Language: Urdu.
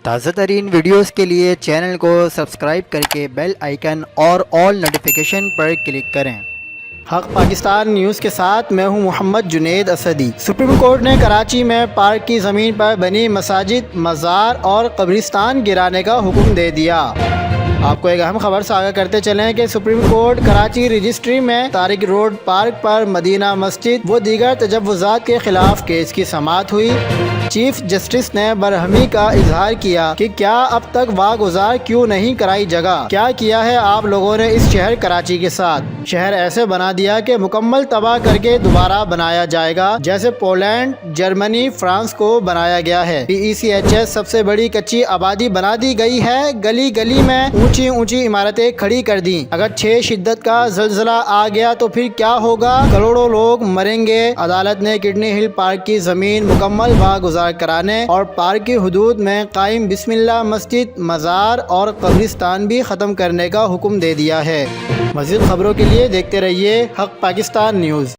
تازہ ترین ویڈیوز کے لیے چینل کو سبسکرائب کر کے بیل آئیکن اور آل نوٹیفیکیشن پر کلک کریں۔ حق پاکستان نیوز کے ساتھ میں ہوں محمد جنید اسدی۔ سپریم کورٹ نے کراچی میں پارک کی زمین پر بنی مساجد، مزار اور قبرستان گرانے کا حکم دے دیا۔ آپ کو ایک اہم خبر سے آگاہ کرتے چلیں کہ سپریم کورٹ کراچی رجسٹری میں طارق روڈ پارک پر مدینہ مسجد و دیگر تجاوزات کے خلاف کیس کی سماعت ہوئی۔ چیف جسٹس نے برہمی کا اظہار کیا کہ کیا اب تک واگزار کیوں نہیں کرائی جگہ؟ کیا کیا ہے آپ لوگوں نے اس شہر کراچی کے ساتھ؟ شہر ایسے بنا دیا کہ مکمل تباہ کر کے دوبارہ بنایا جائے گا، جیسے پولینڈ، جرمنی، فرانس کو بنایا گیا ہے۔ PECHS سب سے بڑی کچی آبادی بنا دی گئی ہے، گلی گلی میں اونچی اونچی عمارتیں کھڑی کر دیں۔ اگر 6 شدت کا زلزلہ آ گیا تو پھر کیا ہوگا؟ کروڑوں لوگ مریں گے۔ عدالت نے کڈنی ہل پارک کی زمین مکمل واگزار کرانے اور پارک کی حدود میں قائم بسم اللہ مسجد، مزار اور قبرستان بھی ختم کرنے کا حکم دے دیا ہے۔ مزید خبروں کے لیے دیکھتے رہیے حق پاکستان نیوز۔